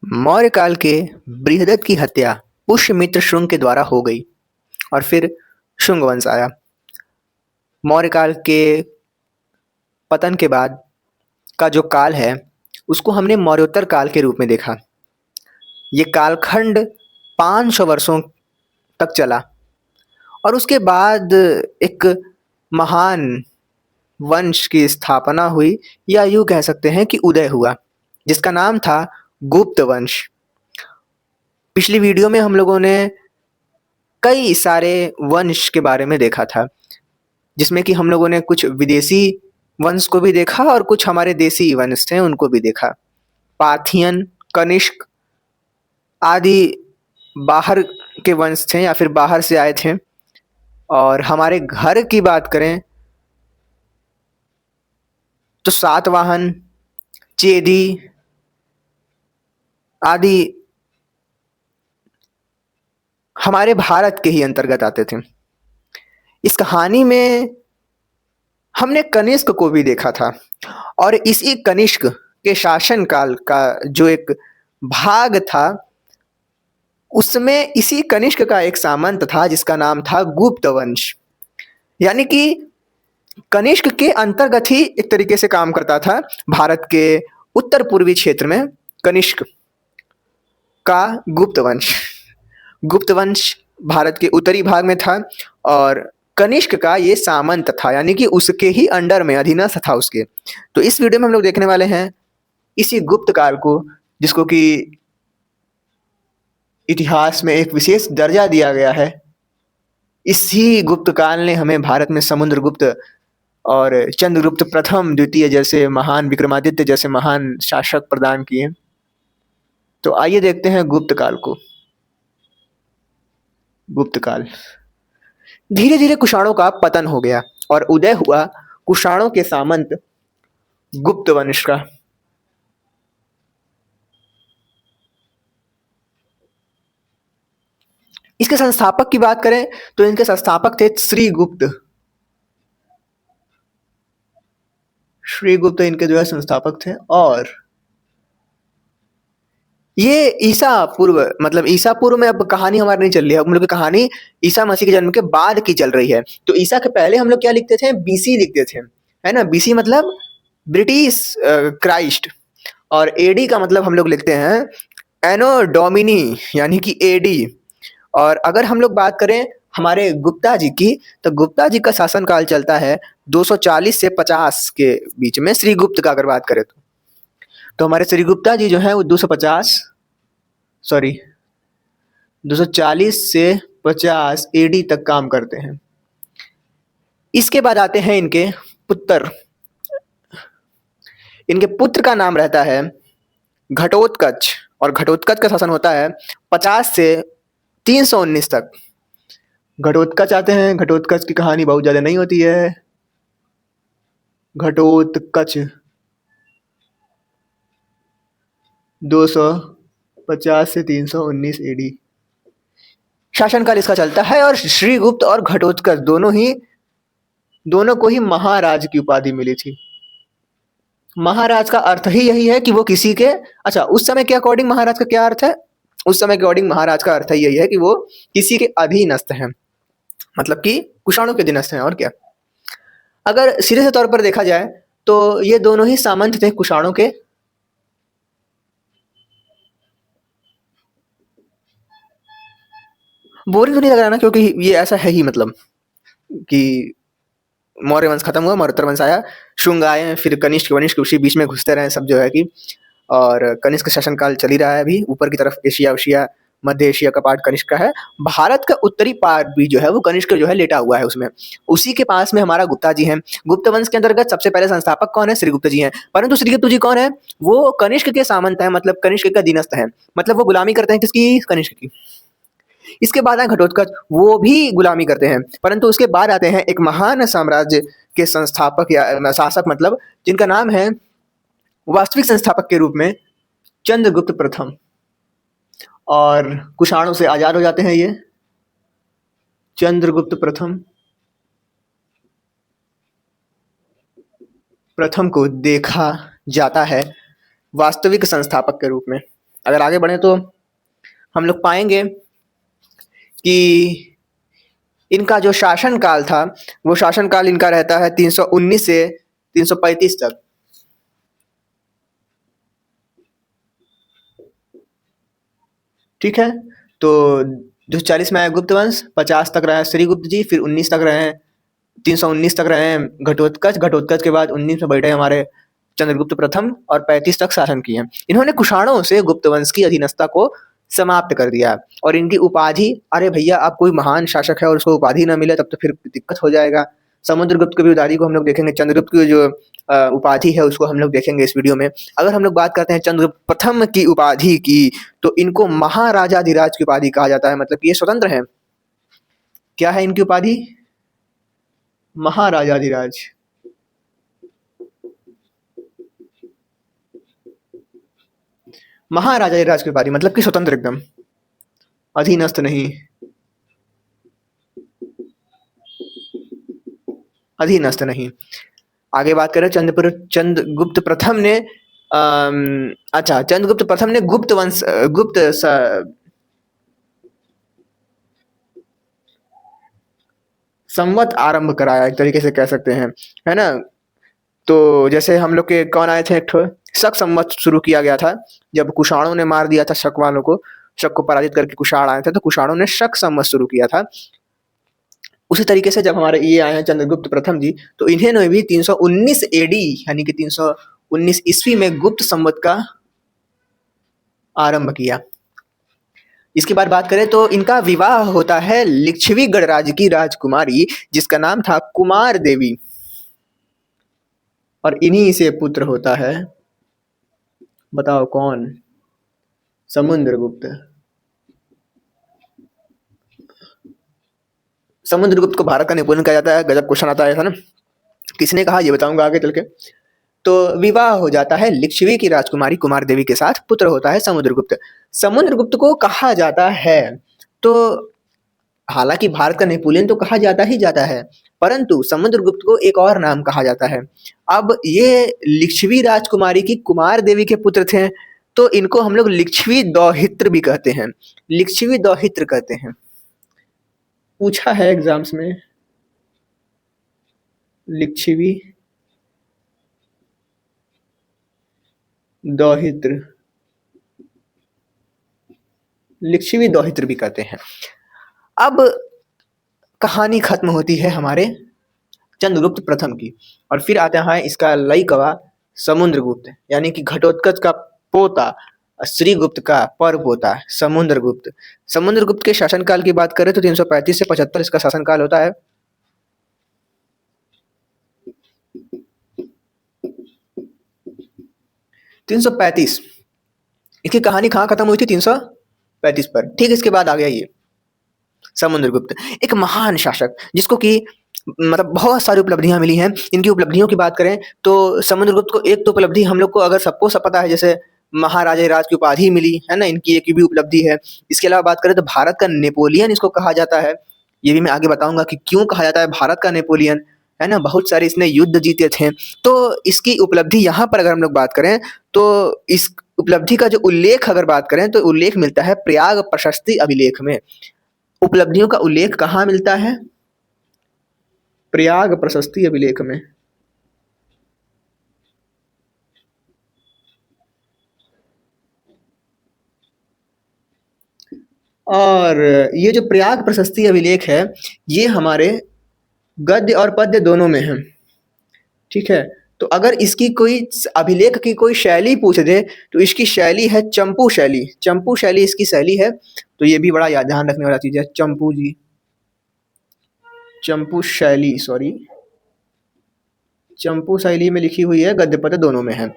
मौर्य काल के बृहदत्त की हत्या पुष्यमित्र शुंग के द्वारा हो गई और फिर शुंग वंश आया। मौर्य काल के पतन के बाद का जो काल है उसको हमने मौर्योत्तर काल के रूप में देखा। ये कालखंड 500 वर्षों तक चला और उसके बाद एक महान वंश की स्थापना हुई, या यूं कह सकते हैं कि उदय हुआ, जिसका नाम था गुप्त वंश। पिछली वीडियो में हम लोगों ने कई सारे वंश के बारे में देखा था, जिसमें कि हम लोगों ने कुछ विदेशी वंश को भी देखा और कुछ हमारे देसी वंश थे उनको भी देखा। पाथियन, कनिष्क आदि बाहर के वंश थे या फिर बाहर से आए थे। और हमारे घर की बात करें तो सातवाहन, चेदी आदि हमारे भारत के ही अंतर्गत आते थे। इस कहानी में हमने कनिष्क को भी देखा था और इसी कनिष्क के शासन काल का जो एक भाग था उसमें इसी कनिष्क का एक सामंत था जिसका नाम था गुप्त वंश। यानी कि कनिष्क के अंतर्गत ही एक तरीके से काम करता था भारत के उत्तर पूर्वी क्षेत्र में कनिष्क का गुप्त वंश। गुप्त वंश भारत के उत्तरी भाग में था और कनिष्क का ये सामंत था, यानी कि उसके ही अंडर में अधीनस्थ था उसके। तो इस वीडियो में हम लोग देखने वाले हैं इसी गुप्त काल को, जिसको कि इतिहास में एक विशेष दर्जा दिया गया है। इसी गुप्त काल ने हमें भारत में समुद्रगुप्त और चंद्रगुप्त प्रथम, द्वितीय जैसे महान, विक्रमादित्य जैसे महान शासक प्रदान किए। तो आइए देखते हैं गुप्त काल को। गुप्त काल धीरे धीरे कुषाणों का पतन हो गया और उदय हुआ कुषाणों के सामंत गुप्त वंश का। इसके संस्थापक की बात करें तो इनके संस्थापक थे श्रीगुप्त। श्रीगुप्त इनके जो है संस्थापक थे और ये ईसा पूर्व, मतलब ईसा पूर्व में अब कहानी हमारी नहीं चल रही है। हम लोग की कहानी ईसा मसीह के जन्म के बाद की चल रही है। तो ईसा के पहले हम लोग क्या लिखते थे? बीसी लिखते थे, है ना। बीसी मतलब ब्रिटिश क्राइस्ट, और एडी का मतलब हम लोग लिखते हैं एनो डोमिनी, यानी कि एडी। और अगर हम लोग बात करें हमारे गुप्ता जी की, तो गुप्ता जी का शासनकाल चलता है 240 से 50 के बीच में। श्रीगुप्त का अगर बात करें तो हमारे श्रीगुप्ता जी जो है वो 240 से 50 एडी तक काम करते हैं। इसके बाद आते हैं इनके पुत्र। इनके पुत्र का नाम रहता है घटोत्कच, और घटोत्कच का शासन होता है 50 से 319 तक। घटोत्कच आते हैं। घटोत्कच की कहानी बहुत ज्यादा नहीं होती है। घटोत्कच 250 से 319 एडी शासनकाल इसका चलता है। और श्रीगुप्त और घटोत्कच दोनों को ही महाराज की उपाधि मिली थी। महाराज का अर्थ ही यही है कि वो किसी के, अच्छा, उस समय के अकॉर्डिंग महाराज का क्या अर्थ है? उस समय के अकॉर्डिंग महाराज का अर्थ यही है कि वो किसी के अधीनस्थ हैं, मतलब कि कुषाणों के अधीनस्थ हैं। और क्या, अगर सीधे से तौर पर देखा जाए तो ये दोनों ही सामंत थे कुषाणों के। बोरिंग तो नहीं लग रहा ना, क्योंकि ये ऐसा है ही, मतलब कि मौर्य वंश खत्म हुआ, मौर्योत्तर वंश आया, शुंग आए, फिर कनिष्क वनिष्क उसी बीच में घुसते रहे सब जो है कि। और कनिष्क शासनकाल चल ही रहा है अभी। ऊपर की तरफ एशिया उशिया, मध्य एशिया का पार्ट कनिष्क का है। भारत का उत्तरी पार्ट भी जो है वो कनिष्क जो है लेटा हुआ है उसमें। उसी के पास में हमारा गुप्ता जी हैं। गुप्त वंश के अंतर्गत सबसे पहले संस्थापक कौन है? श्रीगुप्त जी हैं। परंतु श्रीगुप्त जी कौन है? वो कनिष्क के सामंत है, मतलब कनिष्क का अधीनस्थ है। मतलब वो गुलामी करते हैं किसकी? कनिष्क की। इसके बाद आए घटोत्कच, वो भी गुलामी करते हैं। परंतु उसके बाद आते हैं एक महान साम्राज्य के संस्थापक या शासक, मतलब जिनका नाम है वास्तविक संस्थापक के रूप में चंद्रगुप्त प्रथम। और कुषाणों से आजाद हो जाते हैं ये चंद्रगुप्त प्रथम को देखा जाता है वास्तविक संस्थापक के रूप में। अगर आगे बढ़े तो हम लोग पाएंगे कि इनका जो शासन काल था वो शासन काल इनका रहता है 319 से 335 तक। ठीक है, तो जो 40 में आया गुप्त वंश, 50 तक रहे श्रीगुप्त जी, फिर 19 तक रहे, 319 तक रहे हैं घटोत्कच। घटोत्कच के बाद 19 में बैठे हमारे चंद्रगुप्त प्रथम और 35 तक शासन किए। इन्होंने कुषाणों से गुप्त वंश की अधीनस्था को समाप्त कर दिया और इनकी उपाधि, अरे भैया आप कोई महान शासक है और उसको उपाधि ना मिले तब तो फिर दिक्कत हो जाएगा। समुद्रगुप्त की भी उपाधि को हम लोग देखेंगे, चंद्रगुप्त की जो उपाधि है उसको हम लोग देखेंगे इस वीडियो में। अगर हम लोग बात करते हैं चंद्रगुप्त प्रथम की उपाधि की, तो इनको महाराजाधिराज की उपाधि कहा जाता है, मतलब कि ये स्वतंत्र है। क्या है इनकी उपाधि? महाराजाधिराज। महाराजाधिराज की उपाधि मतलब कि स्वतंत्र एकदम, अधीनस्थ नहीं, अधीनस्थ नहीं। आगे बात करें चंद्रगुप्त प्रथम ने अच्छा, चंद्रगुप्त प्रथम ने गुप्त वंश संवत आरंभ कराया, एक तरीके से कह सकते हैं, है ना। तो जैसे हम लोग के कौन आए थे, एक ठो शक संवत शुरू किया गया था जब कुषाणों ने मार दिया था शक वालों को, शक को पराजित करके कुषाण आए थे, तो कुषाणों ने शक संवत शुरू किया था। उसी तरीके से जब हमारे ये आए हैं चंद्रगुप्त प्रथम जी, तो इन्होंने भी 319 एडी यानी कि 319 ईस्वी में गुप्त संवत का आरंभ किया। इसके बाद बात करें तो इनका विवाह होता है लिच्छवी गणराज्य की राजकुमारी जिसका नाम था कुमार देवी, और इन्हीं से पुत्र होता है, बताओ कौन? समुद्रगुप्त। समुद्रगुप्त को भारत का नेपोलियन कहा जाता है। गजब क्वेश्चन आता है ना, किसने कहा ये बताऊंगा आगे चल के। तो विवाह हो जाता है लिच्छवी की राजकुमारी कुमार देवी के साथ, पुत्र होता है समुद्रगुप्त। समुद्रगुप्त को कहा जाता है, तो हालांकि भारत का नेपोलियन तो कहा जाता ही जाता है, परंतु समुद्रगुप्त को एक और नाम कहा जाता है। अब ये लिच्छवी राजकुमारी की कुमार देवी के पुत्र थे, तो इनको हम लोग लिच्छवी दौहित्र भी कहते हैं, लिच्छवी दौहित्र कहते हैं। पूछा है एग्जाम्स में, लिच्छवी दौहित्र, लिच्छवी दौहित्र भी कहते हैं। अब कहानी खत्म होती है हमारे चंद्रगुप्त प्रथम की, और फिर आता है इसका लइकवा समुद्रगुप्त, यानी कि घटोत्कच का पोता, श्रीगुप्त का पर पोता समुद्रगुप्त। समुद्रगुप्त के शासनकाल की बात करें तो 335 से 75 इसका शासनकाल होता है। तीन सौ पैंतीस, इसकी कहानी कहाँ खत्म हुई थी? 335 पर। ठीक, इसके बाद आ गया ये समुद्रगुप्त, एक महान शासक जिसको कि मतलब बहुत सारी उपलब्धियां मिली हैं। इनकी उपलब्धियों की बात करें तो समुद्रगुप्त को एक तो उपलब्धि हम लोग को अगर सबको सब पता है, जैसे महाराजा राज की उपाधि मिली है ना, इनकी एक भी उपलब्धि है। इसके अलावा बात करें तो भारत का नेपोलियन इसको कहा जाता है, ये भी मैं आगे बताऊंगा कि क्यों कहा जाता है भारत का नेपोलियन, है ना। बहुत सारे इसने युद्ध जीते थे। तो इसकी उपलब्धि यहाँ पर अगर हम लोग बात करें तो इस उपलब्धि का जो उल्लेख अगर बात करें तो उल्लेख मिलता है प्रयाग प्रशस्ति अभिलेख में। उपलब्धियों का उल्लेख कहाँ मिलता है? प्रयाग प्रशस्ति अभिलेख में। और ये जो प्रयाग प्रशस्ति अभिलेख है, ये हमारे गद्य और पद्य दोनों में है। ठीक है, तो अगर इसकी कोई अभिलेख की कोई शैली पूछ दे तो इसकी शैली है चंपू शैली। चंपू शैली इसकी शैली है, तो ये भी बड़ा याद ध्यान रखने वाला चीज है। चंपू जी, चंपू शैली, सॉरी, चंपू शैली में लिखी हुई है, गद्य पद्य दोनों में है।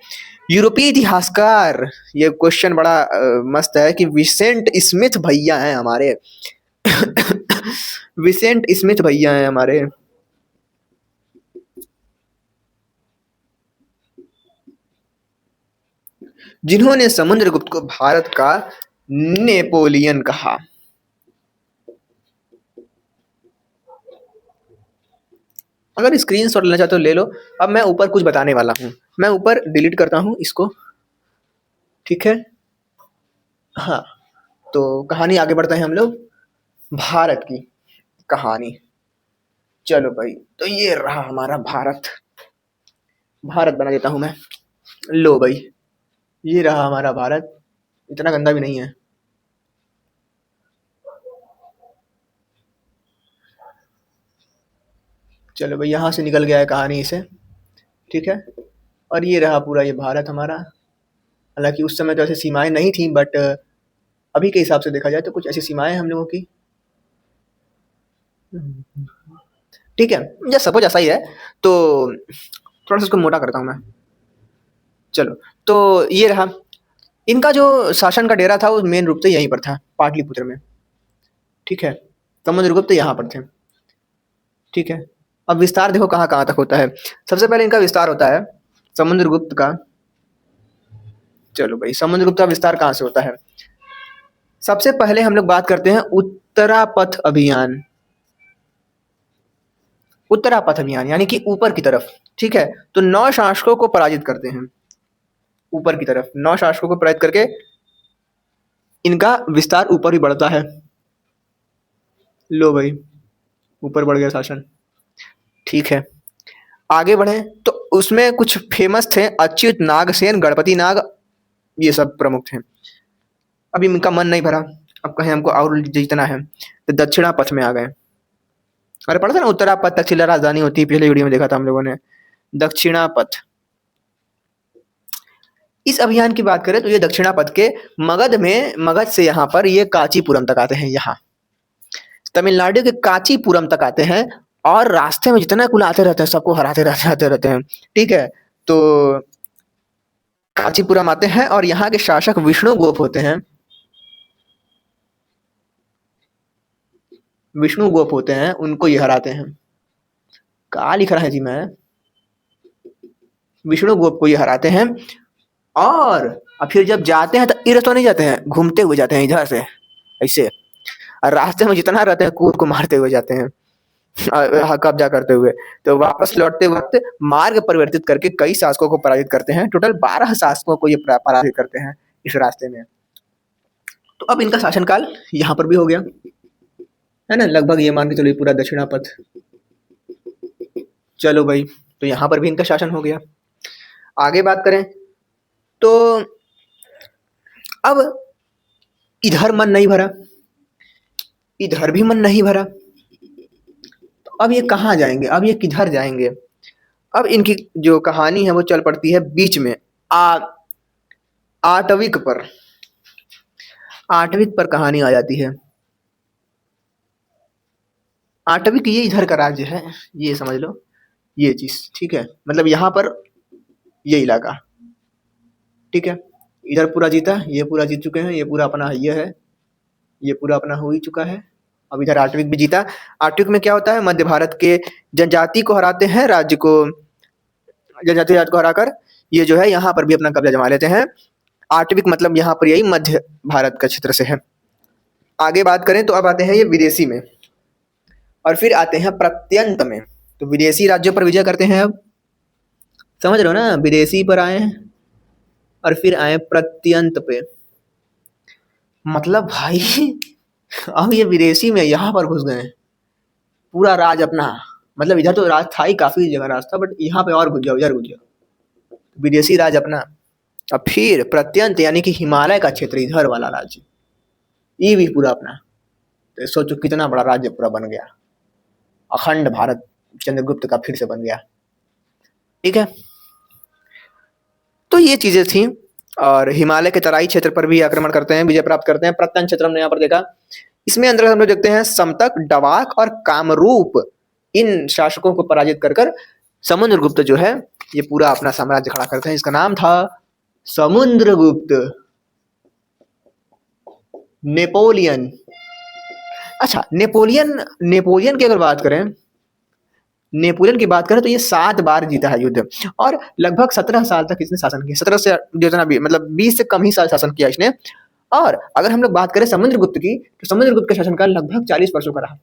यूरोपीय इतिहासकार, ये क्वेश्चन बड़ा मस्त है कि विसेंट स्मिथ भैया हैं हमारे विसेंट स्मिथ भैया हैं हमारे, जिन्होंने समुद्रगुप्त को भारत का नेपोलियन कहा। अगर स्क्रीनशॉट लेना चाहते हो ले लो। अब मैं ऊपर कुछ बताने वाला हूँ, मैं ऊपर डिलीट करता हूँ इसको, ठीक है। हाँ, तो कहानी आगे बढ़ते हैं हम लोग भारत की कहानी। चलो भाई, तो ये रहा हमारा भारत। भारत बना देता हूँ मैं। लो भाई, ये रहा हमारा भारत। इतना गंदा भी नहीं है। चलो भाई, यहाँ से निकल गया है कहानी से। ठीक है। और ये रहा पूरा ये भारत हमारा। हालांकि उस समय तो ऐसी सीमाएं नहीं थी, बट अभी के हिसाब से देखा जाए तो कुछ ऐसी सीमाएं हैं हम लोगों की। ठीक है, या सपोज ऐसा ही है, तो थोड़ा सा इसको मोटा करता हूँ मैं। चलो, तो ये रहा। इनका जो शासन का डेरा था वो मेन रूप से यहीं पर था, पाटलिपुत्र में। ठीक है। समुद्रगुप्त यहाँ पर थे। ठीक है। अब विस्तार देखो कहाँ कहाँ तक होता है। सबसे पहले इनका विस्तार होता है समुद्रगुप्त का। चलो भाई, समुद्रगुप्त का विस्तार कहाँ से होता है? सबसे पहले हम लोग बात करते हैं उत्तरापथ अभियान। उत्तरापथ अभियान यानी कि ऊपर की तरफ। ठीक है। तो 9 शासकों को पराजित करते हैं। ऊपर की तरफ 9 शासकों को पराजित करके इनका विस्तार ऊपर ही बढ़ता है। लो भाई, ऊपर बढ़ गया शासन। ठीक है। आगे बढ़े तो उसमें कुछ फेमस थे, अच्युत नागसेन, गणपति नाग, ये सब प्रमुख थे। अब इनका मन नहीं भरा, अब कहें हमको और जीतना है, तो दक्षिणापथ में आ गए। अरे पढ़ा था ना, उत्तरापथ तक्षशिला राजधानी होती है, पिछले वीडियो में देखा था हम लोगों ने। दक्षिणापथ। इस अभियान की बात करें तो ये दक्षिणापथ के मगध में, मगध से यहाँ पर ये कांचीपुरम तक आते हैं। यहाँ तमिलनाडु के कांचीपुरम तक आते हैं और रास्ते में जितना कुल आते रहते हैं सबको हराते रहते आते रहते हैं। ठीक है। तो कांचीपुरम आते हैं और यहाँ के शासक विष्णु गोप होते हैं। विष्णु गोप होते हैं, उनको ये हराते हैं। कहाँ लिख रहा है जी मैं? विष्णु गोप को ये हराते हैं। और फिर जब जाते हैं तो इधर तो नहीं जाते हैं, घूमते हुए जाते हैं इधर से ऐसे। और रास्ते में जितना रहते हैं कूद को मारते हुए जाते हैं, कब्जा करते हुए। तो वापस लौटते वक्त मार्ग परिवर्तित करके कई शासकों को पराजित करते हैं। टोटल 12 शासकों को ये पराजित करते हैं इस रास्ते में। तो अब इनका शासनकाल यहाँ पर भी हो गया है ना, लगभग ये मान के चलो पूरा दक्षिणापथ। चलो भाई, तो यहाँ पर भी इनका शासन हो गया। आगे बात करें तो अब इधर मन नहीं भरा, इधर भी मन नहीं भरा, तो अब ये कहाँ जाएंगे, अब ये किधर जाएंगे? अब इनकी जो कहानी है वो चल पड़ती है बीच में आटविक पर। आटविक पर कहानी आ जाती है। आटविक ये इधर का राज्य है, ये समझ लो ये चीज। ठीक है। मतलब यहाँ पर ये इलाका। ठीक है। इधर पूरा जीता, ये पूरा जीत चुके हैं, ये पूरा अपना ये है, ये पूरा अपना हो ही चुका है। अब इधर आटविक भी जीता। आटविक में क्या होता है, मध्य भारत के जनजाति को हराते हैं, राज्य को, जनजाति राज्य को हराकर ये जो है यहाँ पर भी अपना कब्जा जमा लेते हैं। आटविक मतलब यहाँ पर यही मध्य भारत का क्षेत्र से है। आगे बात करें तो अब आते हैं ये विदेशी में, और फिर आते हैं प्रत्यंत में। तो विदेशी राज्यों पर विजय करते हैं। अब समझ रहे हो ना, विदेशी पर आए और फिर आए प्रत्यंत पे। मतलब भाई अब ये विदेशी में यहाँ पर घुस गए, पूरा राज अपना। मतलब इधर तो राज था ही, काफी जगह राज था, बट यहाँ पे और घुस जाओ, इधर घुस जाओ, विदेशी राज अपना। अब फिर प्रत्यंत यानी कि हिमालय का क्षेत्र, इधर वाला राज्य, ये भी पूरा अपना। तो सोचो कितना बड़ा राज्य पूरा बन गया, अखंड भारत चंद्रगुप्त का फिर से बन गया। ठीक है। तो ये चीजें थी। और हिमालय के तराई क्षेत्र पर भी आक्रमण करते हैं, विजय प्राप्त करते हैं। प्रत्यंत क्षेत्र हमने यहाँ पर देखा। इसमें अंदर हम लोग देखते हैं समतक, डवाक और कामरूप, इन शासकों को पराजित कर कर समुद्रगुप्त जो है ये पूरा अपना साम्राज्य खड़ा करते हैं। इसका नाम था समुद्रगुप्त, नेपोलियन। अच्छा, नेपोलियन की अगर बात करें, नेपोलियन की बात करें तो ये 7 बार जीता है युद्ध, और लगभग 17 साल तक इसने शासन किया। 17 से जितना भी, मतलब 20 से कम ही साल शासन किया इसने। और अगर हम लोग बात करें समुद्रगुप्त की, तो समुद्रगुप्त का शासनकाल लगभग 40 वर्षों का रहा।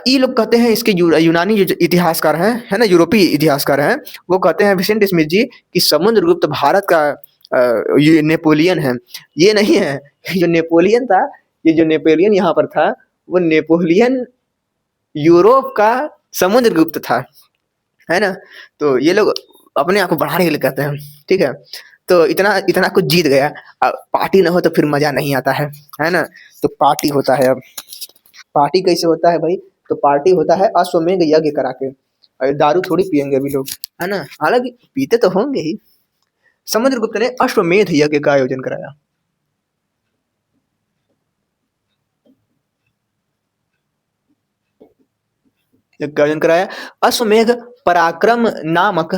ये लोग कहते हैं, इसके यूनानी जो इतिहासकार हैं, है ना, यूरोपीय इतिहासकार हैं, वो कहते हैं विसेंट स्मिथ जी कि समुद्रगुप्त भारत का ये नेपोलियन है, ये नहीं है। जो नेपोलियन था, ये जो नेपोलियन यहाँ पर था, वो नेपोलियन यूरोप का समुद्रगुप्त था, है ना? तो ये लोग अपने आप को बढ़ाने के लिए कहते हैं, ठीक है? तो इतना इतना कुछ जीत गया। पार्टी ना हो तो फिर मजा नहीं आता है ना? तो पार्टी होता है अब। पार्टी कैसे होता है भाई? तो पार्टी होता है अश्वमेध यज्ञ करा के। दारू थोड़ी पियेंगे अभी लोग, है ना? हालांकि पीते तो होंगे ही। समुद्रगुप्त ने अश्वमेध यज्ञ का आयोजन कराया। यज्ञ का आयोजन कराया। अश्वमेध पराक्रम नामक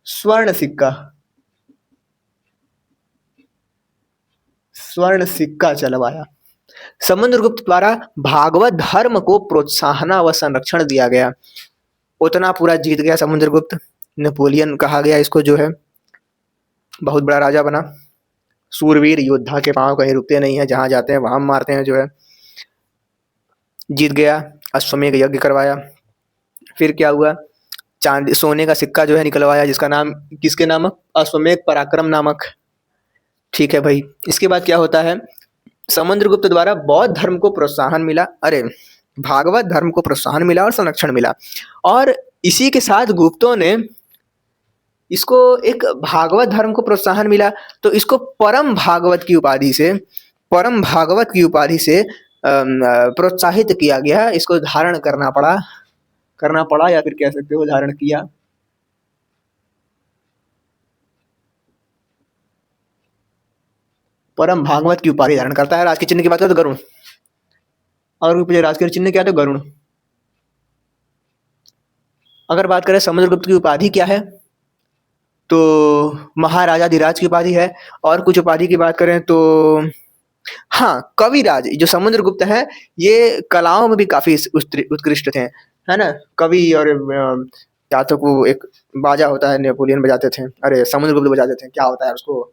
स्वर्ण सिक्का, स्वर्ण सिक्का चलवाया। समुद्रगुप्त द्वारा भागवत धर्म को प्रोत्साहन व संरक्षण दिया गया। उतना पूरा जीत गया समुद्रगुप्त। नेपोलियन कहा गया इसको, जो है बहुत बड़ा राजा बना। सूरवीर योद्धा के पांव कहीं रुकते नहीं है, जहां जाते हैं वहां मारते हैं, जो है जीत गया। अश्वमेध यज्ञ करवाया। फिर क्या हुआ? चांदी सोने का सिक्का जो है निकलवाया, जिसका नाम किसके नामक? अश्वमेध पराक्रम नामक। ठीक है भाई। इसके बाद क्या होता है? समुद्रगुप्त द्वारा बौद्ध धर्म को प्रोत्साहन मिला, अरे भागवत धर्म को प्रोत्साहन मिला और संरक्षण मिला। और इसी के साथ गुप्तों ने इसको एक भागवत धर्म को प्रोत्साहन मिला, तो इसको परम भागवत की उपाधि से, परम भागवत की उपाधि से प्रोत्साहित किया गया। इसको धारण करना पड़ा या फिर कह सकते हो धारण किया। परम भागवत की उपाधि धारण करता है। राजकीय चिन्ह की बात करें तो गरुण। और पूछे राजकीय चिन्ह क्या? तो गरुण। अगर बात करें समुद्रगुप्त की उपाधि क्या है, तो महाराजाधिराज की उपाधि है। और कुछ उपाधि की बात करें तो हाँ, कविराज। जो समुद्रगुप्त है, ये कलाओं में भी काफी उत्कृष्ट थे, है ना? कवि और या तो वो एक बाजा होता है, नेपोलियन बजाते थे, अरे समुद्रगुप्त बजाते थे, क्या होता है उसको,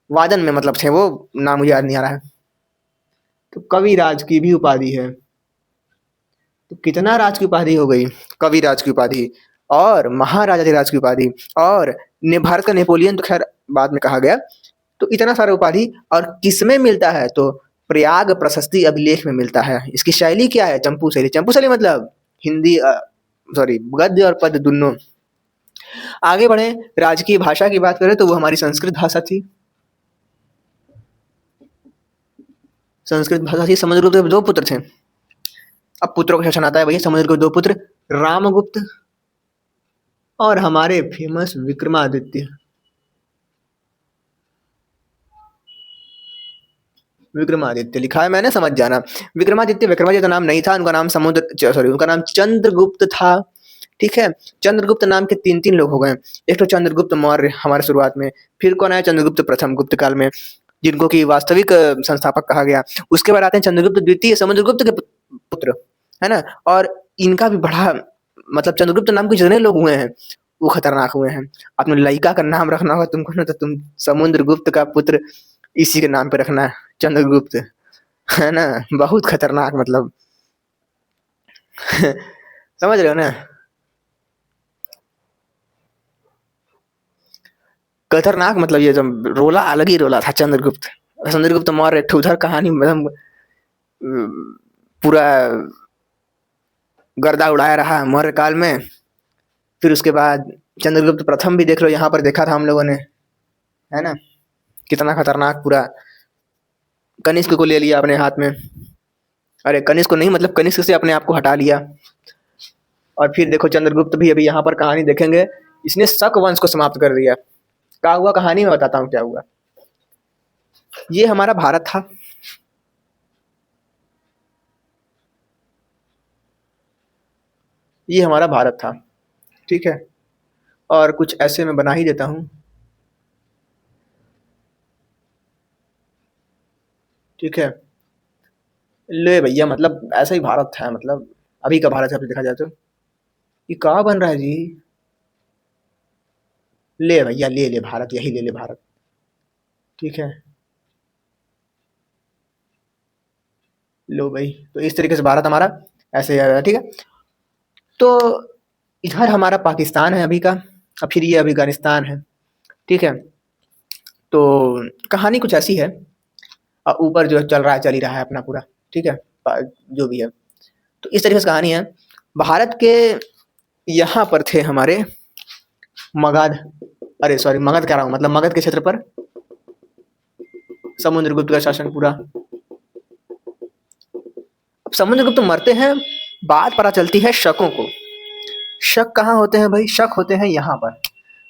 वादन में मतलब थे वो, नाम मुझे याद नहीं आ रहा है। तो कविराज की भी उपाधि है। तो कितना राज की उपाधि हो गई? कविराज की उपाधि और महाराजाधिराज की उपाधि और भारत का नेपोलियन तो खैर बाद में कहा गया। तो इतना सारा उपाधि, और किसमें मिलता है? तो प्रयाग प्रशस्ति अभिलेख में मिलता है। इसकी शैली क्या है? चंपू शैली। चंपू शैली मतलब हिंदी, सॉरी, गद्य और पद्य दोनों। आगे बढ़े, राजकीय भाषा की बात करें तो वो हमारी संस्कृत भाषा थी। संस्कृत भाषा थी। समुद्रगुप्त के दो पुत्र थे। अब पुत्रों का शासन आता है भैया। समुद्रगुप्त दो पुत्र, रामगुप्त और हमारे फेमस विक्रमादित्य। विक्रमादित्य लिखा है मैंने, समझ जाना। विक्रमादित्य, विक्रमादित्य का नाम नहीं था, उनका नाम उनका नाम चंद्रगुप्त था। ठीक है? चंद्रगुप्त नाम के तीन तीन लोग हो गए। एक तो चंद्रगुप्त मौर्य हमारे शुरुआत में, फिर कौन आया? चंद्रगुप्त प्रथम, गुप्त काल में, जिनको की वास्तविक संस्थापक कहा गया। उसके बाद आते हैं चंद्रगुप्त द्वितीय, समुद्रगुप्त के पुत्र, है ना? और इनका भी बड़ा, मतलब चंद्रगुप्त नाम के जितने लोग हुए हैं वो खतरनाक हुए हैं। अपने लड़का का नाम रखना होगा तुमको ना, तो तुम समुद्रगुप्त का पुत्र इसी के नाम पे रखना है, चंद्रगुप्त, है ना? बहुत खतरनाक, मतलब समझ रहे हो ना? खतरनाक मतलब ये जो रोला, अलग ही रोला था चंद्रगुप्त। चंद्रगुप्त मौर्य एक उधर कहानी, मतलब पूरा गर्दा उड़ाया रहा मौर्य काल में। फिर उसके बाद चंद्रगुप्त प्रथम भी देख लो, यहाँ पर देखा था हम लोगों ने, है ना? कितना खतरनाक, पूरा कनिष्क को ले लिया अपने हाथ में। अरे कनिष्क को नहीं, मतलब कनिष्क से अपने आप को हटा लिया। और फिर देखो चंद्रगुप्त भी, अभी यहाँ पर कहानी देखेंगे, इसने शक वंश को समाप्त कर दिया। क्या हुआ कहानी में बताता हूँ क्या हुआ। ये हमारा भारत था। ये हमारा भारत था, ठीक है? और कुछ ऐसे मैं बना ही देता हूँ, ठीक है? ले भैया, मतलब ऐसा ही भारत था, मतलब अभी का भारत है देखा जाए तो। ये कहाँ बन रहा है जी? ले भैया, ले ले भारत, यही ले ले भारत, ठीक है? लो भाई, तो इस तरीके से भारत हमारा ऐसे है, ठीक है? तो इधर हमारा पाकिस्तान है अभी का, और फिर ये अफगानिस्तान है। ठीक है? तो कहानी कुछ ऐसी है, ऊपर जो चल रहा है, चल ही रहा है अपना पूरा, ठीक है? जो भी है। तो इस तरीके से कहानी है। भारत के यहाँ पर थे हमारे मगध, अरे सॉरी मगध कह रहा हूँ, मतलब मगध के क्षेत्र पर समुद्रगुप्त का शासन पूरा। अब समुद्रगुप्त मरते हैं, बात पता चलती है शकों को। शक कहाँ होते हैं भाई? शक होते हैं यहाँ पर,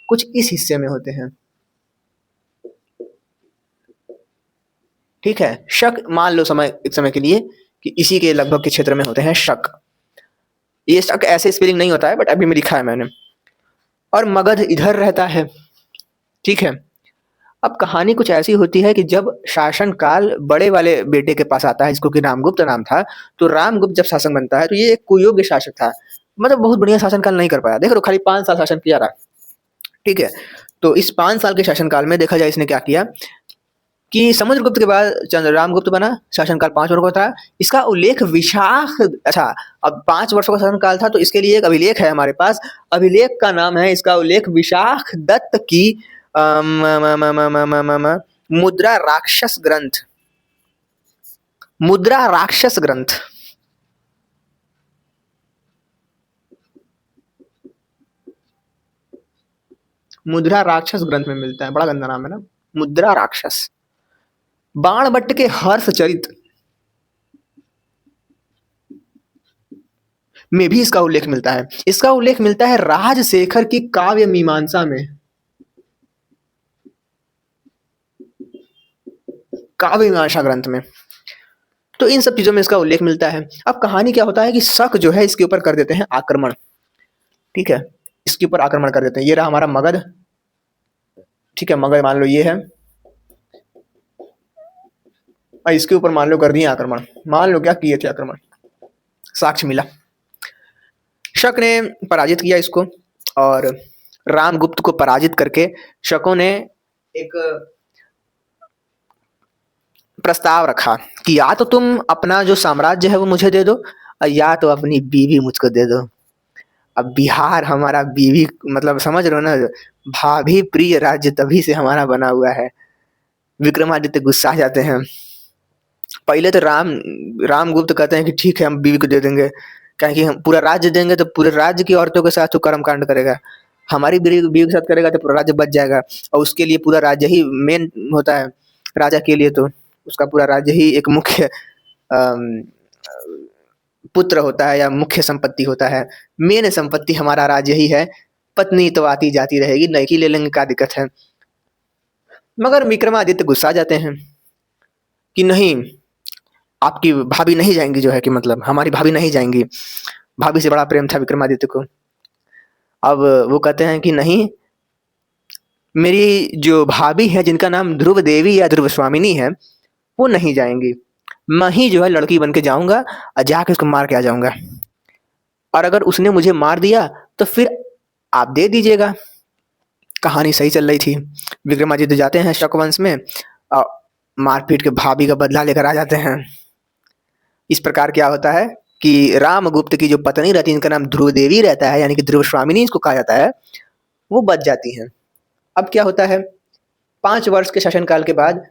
कुछ इस हिस्से में होते हैं, ठीक है? शक मान लो एक समय के लिए कि इसी के लगभग के क्षेत्र में होते हैं शक। ये शक ऐसे स्पेलिंग नहीं होता है, बट अभी में लिखा है मैंने। और मगध इधर रहता है, ठीक है? अब कहानी कुछ ऐसी होती है कि जब शासन काल बड़े वाले बेटे के पास आता है, जिसको कि रामगुप्त नाम था, तो रामगुप्त जब शासक बनता है तो ये एक कुयोग्य शासक था, मतलब बहुत बढ़िया शासन काल नहीं कर पाया। देख लो, खाली 5 साल शासन किया रहा, ठीक है? तो इस 5 साल के शासन काल में देखा जाए इसने क्या किया कि समुद्रगुप्त के बाद चंद्र रामगुप्त बना, शासनकाल 5 वर्षों का था। इसका उल्लेख विशाख, अच्छा, अब 5 वर्षों का शासनकाल था, तो इसके लिए एक अभिलेख है हमारे पास। अभिलेख का नाम है, इसका उल्लेख विशाख दत्त की मुद्रा राक्षस ग्रंथ, मुद्रा राक्षस ग्रंथ, मुद्रा राक्षस ग्रंथ में मिलता है। बड़ा गंदा नाम है ना, मुद्रा राक्षस। बाणभट्ट के हर्षचरित में भी इसका उल्लेख मिलता है। इसका उल्लेख मिलता है राजशेखर की काव्य मीमांसा में, काव्य मीमांसा ग्रंथ में। तो इन सब चीजों में इसका उल्लेख मिलता है। अब कहानी क्या होता है कि शक जो है इसके ऊपर कर देते हैं आक्रमण, ठीक है? इसके ऊपर आक्रमण कर देते हैं। ये रहा हमारा मगध, ठीक है? मगध मान लो ये है, और इसके ऊपर मान लो कर दिए आक्रमण। मान लो क्या किए थे आक्रमण, साक्ष्य मिला, शक ने पराजित किया इसको, और रामगुप्त को पराजित करके शकों ने एक प्रस्ताव रखा कि या तो तुम अपना जो साम्राज्य है वो मुझे दे दो, या तो अपनी बीवी मुझको दे दो। अब बिहार हमारा बीवी, मतलब समझ रहे हो ना, भाभी प्रिय राज्य तभी से हमारा बना हुआ है। विक्रमादित्य गुस्सा जाते हैं। पहले तो रामगुप्त कहते हैं कि ठीक है हम बीवी को दे देंगे, क्या कि हम पूरा राज्य देंगे तो पूरे राज्य की औरतों के साथ तो कर्म कांड करेगा, हमारी बीवी के साथ करेगा तो पूरा राज्य बच जाएगा, और उसके लिए पूरा राज्य ही मेन होता है राजा के लिए, तो उसका पूरा राज्य ही एक मुख्य पुत्र होता है या मुख्य संपत्ति होता है। मेन संपत्ति हमारा राज्य ही है, पत्नी तो आती जाती रहेगी, नई ले लेंगे, क्या दिक्कत है? मगर विक्रमादित्य गुस्सा जाते हैं कि नहीं, आपकी भाभी नहीं जाएंगी, जो है कि मतलब हमारी भाभी नहीं जाएंगी। भाभी से बड़ा प्रेम था विक्रमादित्य को। अब वो कहते हैं कि नहीं, मेरी जो भाभी है जिनका नाम ध्रुव देवी या ध्रुव स्वामिनी है, वो नहीं जाएंगी। मैं ही जो है लड़की बन के जाऊंगा और जाके उसको मार के आ जाऊंगा, और अगर उसने मुझे मार दिया तो फिर आप दे दीजिएगा। कहानी सही चल रही थी। विक्रमादित्य जाते हैं शक वंश में और मारपीट के भाभी का बदला लेकर आ जाते हैं। इस प्रकार क्या होता है कि रामगुप्त की जो पत्नी रहती है, इनका नाम ध्रुव देवी रहता है, यानी कि ध्रुव स्वामिनी इसको कहा जाता है, वो बच जाती हैं। अब क्या होता है, 5 वर्ष के शासनकाल के बाद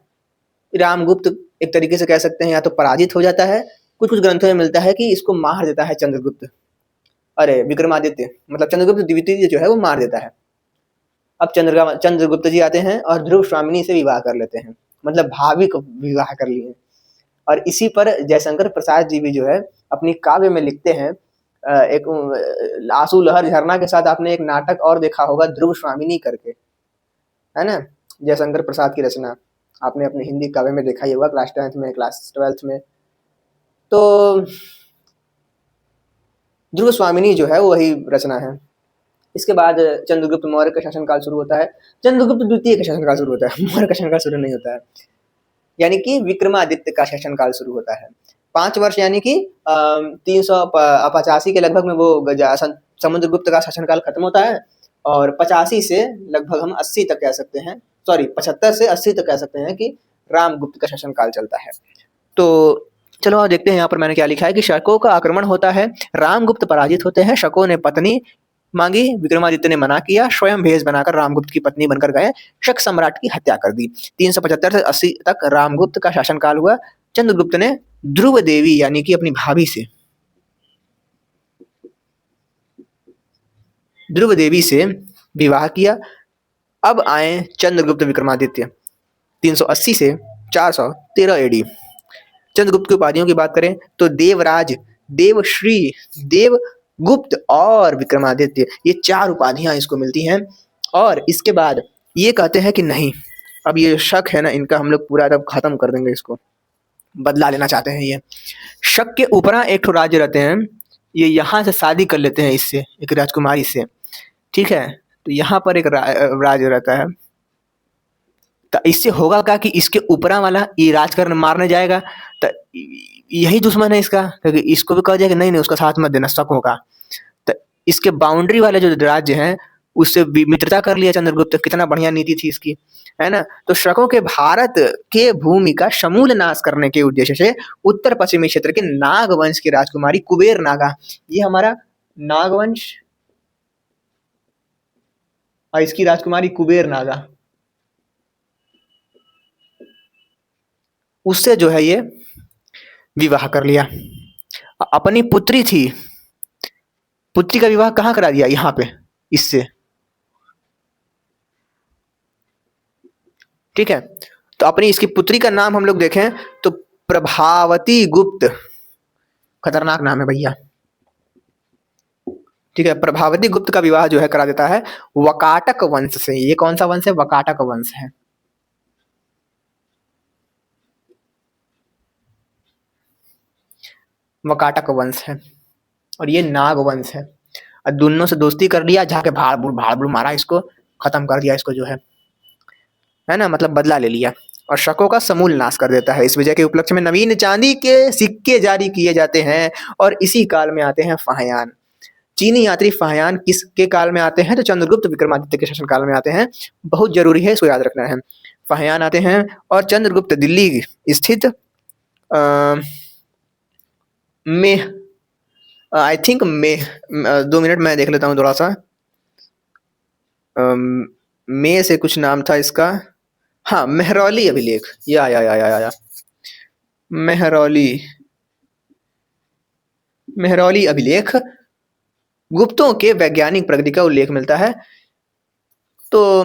रामगुप्त एक तरीके से कह सकते हैं या तो पराजित हो जाता है, कुछ कुछ ग्रंथों में मिलता है कि इसको मार देता है चंद्रगुप्त, अरे विक्रमादित्य, मतलब चंद्रगुप्त द्वितीय जो है वो मार देता है। अब चंद्रगुप्त जी आते हैं और ध्रुव स्वामिनी से विवाह कर लेते हैं, मतलब भाभी को विवाह कर लिए। और इसी पर जयशंकर प्रसाद जी भी जो है अपनी काव्य में लिखते हैं, एक आंसू लहर झरना के साथ आपने एक नाटक और देखा होगा ध्रुव स्वामिनी करके, है ना? जयशंकर प्रसाद की रचना आपने अपने हिंदी काव्य में देखा ही होगा, क्लास 10th में, क्लास 12th में। तो ध्रुव स्वामिनी जो है वही रचना है। इसके बाद चंद्रगुप्त मौर्य का शासनकाल शुरू होता है। चंद्रगुप्त द्वितीय का शासनकाल शुरू होता है, मौर्य का शासनकाल शुरू नहीं होता है, यानी कि विक्रमादित्य का शासनकाल शुरू होता है। 5 वर्ष यानी कि 385 के लगभग में वो समुद्रगुप्त का शासनकाल खत्म होता है, और 85 से लगभग हम 80 तक कह सकते हैं, सॉरी 75 से 80 तक कह सकते हैं कि रामगुप्त का शासनकाल चलता है। तो चलो आप देखते हैं यहाँ पर मैंने क्या लिखा है कि शकों का आक्रमण होता है, रामगुप्त पराजित होते हैं, शकों ने पत्नी मांगी, विक्रमादित्य ने मना किया, स्वयं भेष बनाकर रामगुप्त की पत्नी बनकर गए, शक सम्राट की हत्या कर दी। 375 से 80 तक रामगुप्त का शासनकाल हुआ। चंद्रगुप्त ने ध्रुव देवी यानी कि अपनी भाभी से विवाह किया। अब आए चंद्रगुप्त विक्रमादित्य 380 से 413 एडी। चंद्रगुप्त की उपाधियों की बात करें तो देवराज, देवश्री, देवगुप्त और विक्रमादित्य, ये 4 उपाधियां इसको मिलती हैं। और इसके बाद ये कहते हैं कि नहीं, अब ये शक है ना इनका, हम लोग पूरा तब खत्म कर देंगे, इसको बदला लेना चाहते हैं। ये शक के ऊपर एक ठो राज्य रहते हैं, ये यहाँ से शादी कर लेते हैं इससे, एक राजकुमारी से, ठीक है। तो यहाँ पर एक राज्य रहता है, तो इससे होगा क्या कि इसके ऊपरा वाला ये राजकरण मारने जाएगा, तो यही दुश्मन है इसका, क्योंकि इसको भी कहा जाएगा नहीं नहीं उसका साथ मत देना, शक होगा। तो इसके बाउंड्री वाले जो राज्य हैं उससे मित्रता कर लिया चंद्रगुप्त, कितना बढ़िया नीति थी इसकी, है ना। तो शकों के भारत के भूमि का समूल नाश करने के उद्देश्य से उत्तर पश्चिमी क्षेत्र के नागवंश की राजकुमारी कुबेर नागा, ये हमारा नागवंश और इसकी राजकुमारी कुबेर नागा, उससे जो है ये विवाह कर लिया। अपनी पुत्री थी, पुत्री का विवाह कहाँ करा दिया, यहाँ पे इससे, ठीक है। तो अपनी इसकी पुत्री का नाम हम लोग देखें तो प्रभावती गुप्त, खतरनाक नाम है भैया, ठीक है। प्रभावती गुप्त का विवाह जो है करा देता है वकाटक वंश से। ये कौन सा वंश है, वकाटक वंश है। वकाटक वंश है और ये नाग वंश है। और दोनों से दोस्ती कर लिया, जाके भाड़ बुड़ मारा इसको, खत्म कर दिया इसको जो है ना, मतलब बदला ले लिया और शकों का समूल नाश कर देता है। इस विजय के उपलक्ष्य में नवीन चांदी के सिक्के जारी किए जाते हैं और इसी काल में आते हैं फाहयान। चीनी यात्री फाहयान किसके काल में आते हैं, तो चंद्रगुप्त विक्रमादित्य के शासन काल में आते हैं। बहुत जरूरी है, इसको याद रखना है। फाहयान आते हैं और चंद्रगुप्त दिल्ली स्थित में, आई थिंक में, 2 मिनट मैं देख लेता हूँ थोड़ा सा, में से कुछ नाम था इसका, हाँ मेहरौली अभिलेख, या मेहरौली अभिलेख, गुप्तों के वैज्ञानिक प्रगति का उल्लेख मिलता है। तो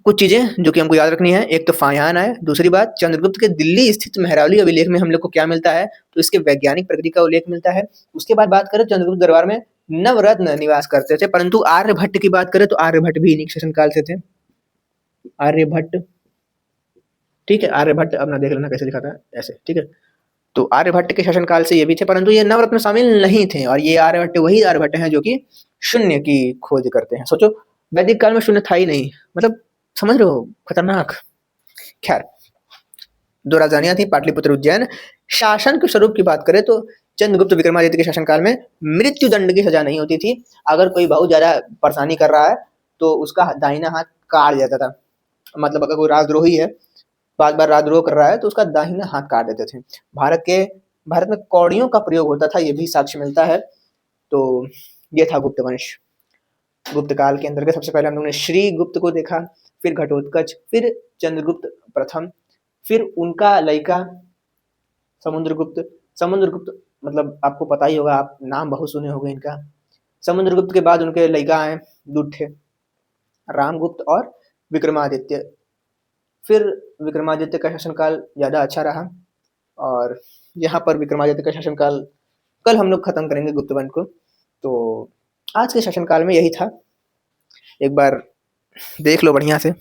कुछ चीजें जो कि हमको याद रखनी है, एक तो फाहयान है, दूसरी बात चंद्रगुप्त के दिल्ली स्थित मेहरौली अभिलेख में हम लोग को क्या मिलता है, तो इसके वैज्ञानिक प्रगति का उल्लेख मिलता है। उसके बाद बात करें चंद्रगुप्त दरबार में नवरत्न निवास करते थे, परंतु आर्यभट्ट की बात करें तो आर्यभट्ट भी इन्हीं शासन काल से थे। आर्यभट्ट, ठीक है, आर्यभट्ट अपना देख लेना कैसे लिखा था, ऐसे, ठीक है। तो आर्यभट्ट के शासनकाल से ये भी थे, परंतु ये नवरत्न शामिल नहीं थे। और ये आर्यभट्ट वही आर्यभट्ट हैं जो कि शून्य की खोज करते हैं। सोचो वैदिक काल में शून्य था ही नहीं, मतलब समझ रहे हो, खतरनाक। खैर, 2 राजधानियां थी, पाटलिपुत्र उज्जैन। शासन के स्वरूप की बात करें तो चंद्रगुप्त विक्रमादित्य के शासनकाल में मृत्यु दंड की सजा नहीं होती थी। अगर कोई बहुत ज्यादा परेशानी कर रहा है तो उसका दाहिना हाथ काट जाता था, मतलब अगर कोई राजद्रोही है, बार राजद्रोह कर रहा है, तो उसका दाहिना हाथ काट देते थे। भारत में कौड़ियों का प्रयोग होता था, ये भी साक्ष्य मिलता है। तो ये था गुप्त वंश। गुप्त काल के अंतर्गत सबसे पहले हम लोगों ने श्री गुप्त को देखा, फिर घटोत्कच, फिर चंद्रगुप्त प्रथम, फिर उनका लड़का समुद्रगुप्त मतलब आपको पता ही होगा, आप नाम बहुत सुने होंगे इनका। समुद्रगुप्त के बाद उनके लड़का आए 2 ठे, रामगुप्त और विक्रमादित्य। फिर विक्रमादित्य का शासनकाल ज़्यादा अच्छा रहा और यहाँ पर विक्रमादित्य का शासनकाल कल हम लोग खत्म करेंगे गुप्त वंश को। तो आज के शासनकाल में यही था, एक बार देख लो बढ़िया से।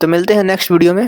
तो मिलते हैं नेक्स्ट वीडियो में।